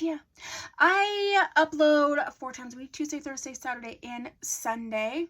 to you. I upload 4 times a week, Tuesday, Thursday, Saturday, and Sunday.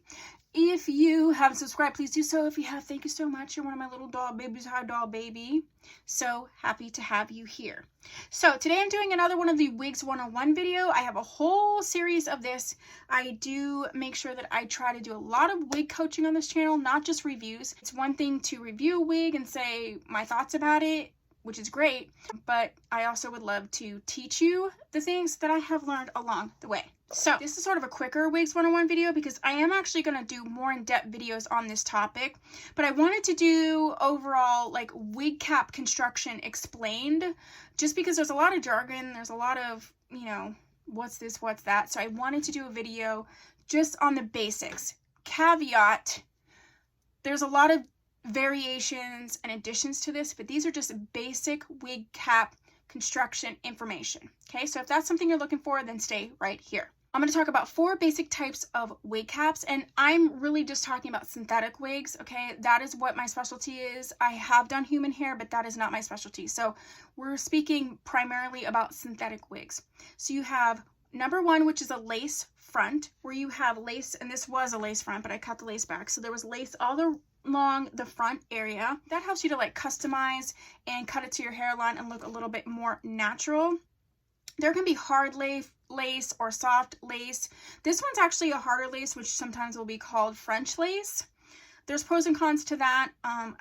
If you haven't subscribed, please do so. If you have, thank you so much. You're one of my little doll babies. Hi, doll baby. So happy to have you here. So today I'm doing another one of the Wigs 101 video. I have a whole series of this. I do make sure that I try to do a lot of wig coaching on this channel, not just reviews. It's one thing to review a wig and say my thoughts about it, which is great, but I also would love to teach you the things that I have learned along the way. So this is sort of a quicker Wigs 101 video because I am actually going to do more in-depth videos on this topic, but I wanted to do overall like wig cap construction explained, just because there's a lot of jargon, there's a lot of, you know, what's this, what's that. So I wanted to do a video just on the basics. Caveat, there's a lot of variations and additions to this, but these are just basic wig cap construction information. Okay, so if that's something you're looking for, then stay right here. I'm going to talk about 4 basic types of wig caps, and I'm really just talking about synthetic wigs. Okay, that is what my specialty is. I have done human hair, but that is not my specialty. So we're speaking primarily about synthetic wigs. So you have number 1, which is a lace front, where you have lace, and this was a lace front, but I cut the lace back. So there was lace all along the front area. That helps you to like customize and cut it to your hairline and look a little bit more natural. There can be hard lace or soft lace. This one's actually a harder lace, which sometimes will be called French lace. There's pros and cons to that.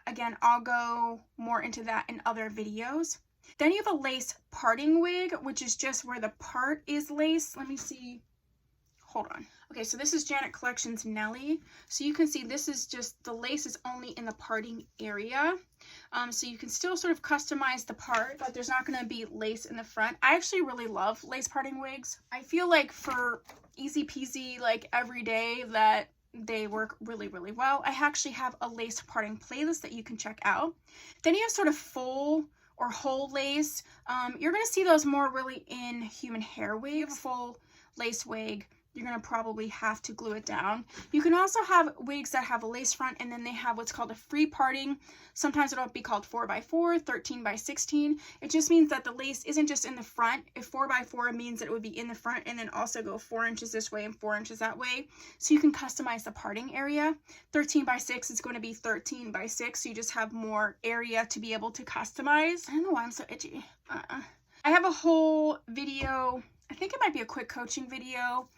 Again, I'll go more into that in other videos. Then you have a lace parting wig, which is just where the part is lace. Let me see. Hold on. Okay, so this is Janet Collections Nelly. So you can see this is just, the lace is only in the parting area. So you can still sort of customize the part, but there's not going to be lace in the front. I actually really love lace parting wigs. I feel like for easy peasy, like every day, that they work really, really well. I actually have a lace parting playlist that you can check out. Then you have sort of full or whole lace. You're going to see those more really in human hair wigs. You have a full lace wig, you're going to probably have to glue it down. You can also have wigs that have a lace front and then they have what's called a free parting. Sometimes it'll be called 4x4, 13x16. It just means that the lace isn't just in the front. If 4x4 means that it would be in the front and then also go 4 inches this way and 4 inches that way. So you can customize the parting area. 13x6 is going to be 13x6. So you just have more area to be able to customize. I don't know why I'm so itchy. I have a whole video, I think it might be a quick coaching video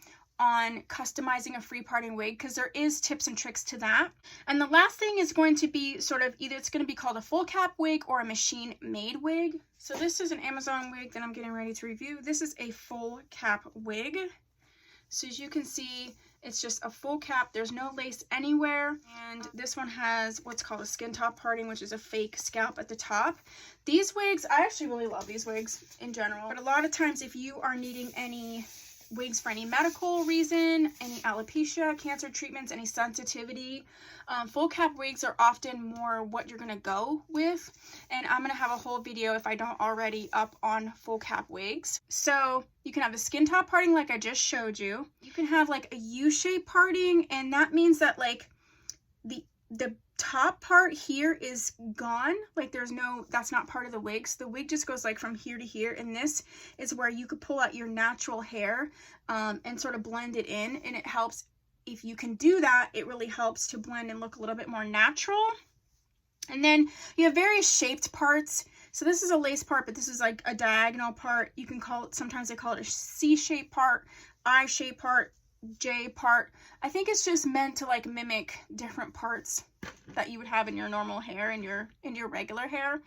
on customizing a free parting wig, because there is tips and tricks to that. And the last thing is going to be sort of either it's going to be called a full cap wig or a machine made wig. So this is an Amazon wig that I'm getting ready to review. This is a full cap wig. So as you can see, it's just a full cap. There's no lace anywhere. And this one has what's called a skin top parting, which is a fake scalp at the top. These wigs, I actually really love these wigs in general. But a lot of times if you are needing any wigs for any medical reason, any alopecia, cancer treatments, any sensitivity, full cap wigs are often more what you're gonna go with. And I'm gonna have a whole video, if I don't already, up on full cap wigs. So you can have a skin top parting like I just showed you. You can have like a U-shaped parting, and that means that like the top part here is gone, like there's no, that's not part of the wig. So the wig just goes like from here to here, and this is where you could pull out your natural hair and sort of blend it in, and it helps. If you can do that, it really helps to blend and look a little bit more natural. And then you have various shaped parts. So this is a lace part, but this is like a diagonal part. You can call it, sometimes they call it a C-shaped part, I-shaped part, J part. I think it's just meant to like mimic different parts that you would have in your normal hair and in your regular hair.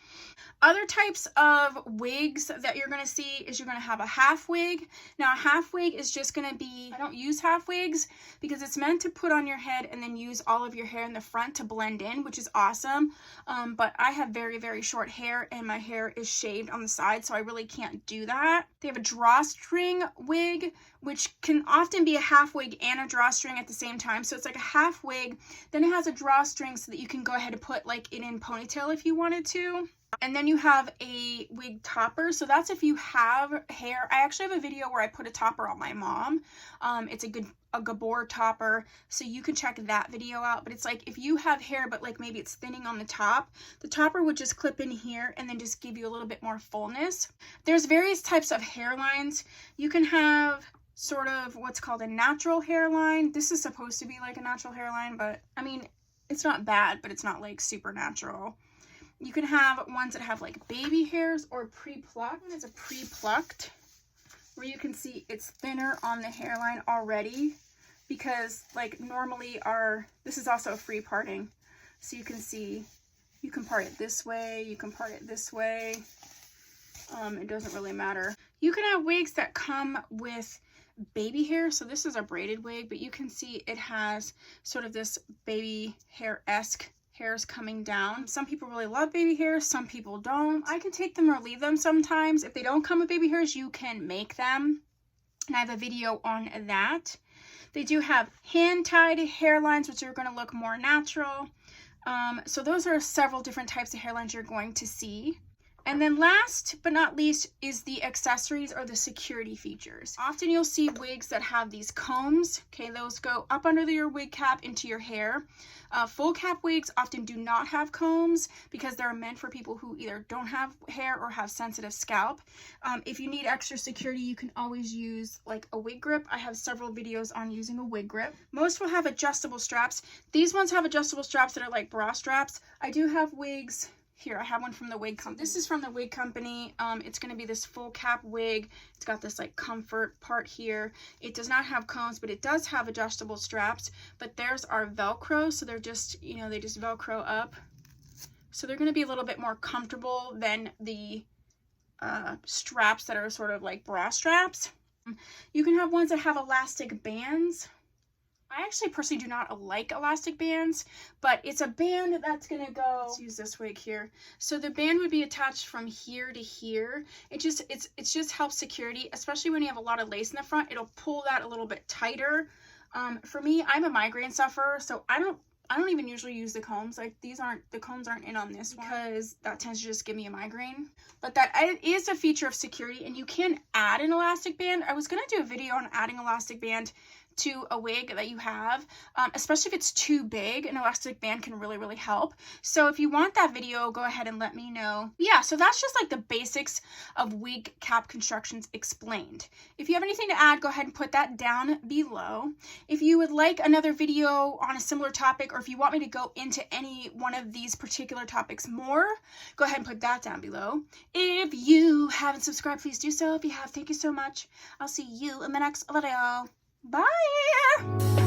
Other types of wigs that you're going to see is you're going to have a half wig. Now a half wig is just going to be, I don't use half wigs because it's meant to put on your head and then use all of your hair in the front to blend in, which is awesome. But I have very, very short hair and my hair is shaved on the side, so I really can't do that. They have a drawstring wig, which can often be a half wig and a drawstring at the same time. So it's like a half wig, then it has a drawstring so that you can go ahead and put like it in ponytail if you wanted to. And then you have a wig topper. So that's if you have hair. I actually have a video where I put a topper on my mom. It's a Gabor topper, so you can check that video out. But it's like if you have hair but like maybe it's thinning on the top, the topper would just clip in here and then just give you a little bit more fullness. There's various types of hairlines. You can have sort of what's called a natural hairline. This is supposed to be like a natural hairline, but I mean, it's not bad, but it's not like super natural. You can have ones that have like baby hairs or pre-plucked. It's a pre-plucked, where you can see it's thinner on the hairline already, because like normally this is also a free parting. So you can see, you can part it this way, you can part it this way. It doesn't really matter. You can have wigs that come with baby hair. So this is a braided wig, but you can see it has sort of this baby hair-esque hairs coming down. Some people really love baby hairs, some people don't. I can take them or leave them sometimes. If they don't come with baby hairs, you can make them, and I have a video on that. They do have hand-tied hairlines, which are going to look more natural. So those are several different types of hairlines you're going to see. And then last but not least is the accessories or the security features. Often you'll see wigs that have these combs. Okay, those go up under your wig cap into your hair. Full cap wigs often do not have combs because they're meant for people who either don't have hair or have sensitive scalp. If you need extra security, you can always use like a wig grip. I have several videos on using a wig grip. Most will have adjustable straps. These ones have adjustable straps that are like bra straps. I do have wigs. Here, I have one from the Wig Company. This is from the Wig Company. It's going to be this full cap wig. It's got this like comfort part here. It does not have combs, but it does have adjustable straps. But theirs are Velcro, so they're just, you know, they just Velcro up. So they're going to be a little bit more comfortable than the straps that are sort of like bra straps. You can have ones that have elastic bands. I actually personally do not like elastic bands, but it's a band that's gonna go, let's use this wig here. So the band would be attached from here to here. It just helps security, especially when you have a lot of lace in the front. It'll pull that a little bit tighter. For me, I'm a migraine sufferer, so I don't even usually use the combs. Like the combs aren't in on this because that tends to just give me a migraine. But that is a feature of security, and you can add an elastic band. I was gonna do a video on adding elastic band to a wig that you have, especially if it's too big. An elastic band can really help. So if you want that video, go ahead and let me know. Yeah, so that's just like the basics of wig cap constructions explained. If you have anything to add, go ahead and put that down below. If you would like another video on a similar topic, or if you want me to go into any one of these particular topics more, go ahead and put that down below. If you haven't subscribed, please do so. If you have, thank you so much. I'll see you in the next video. Bye!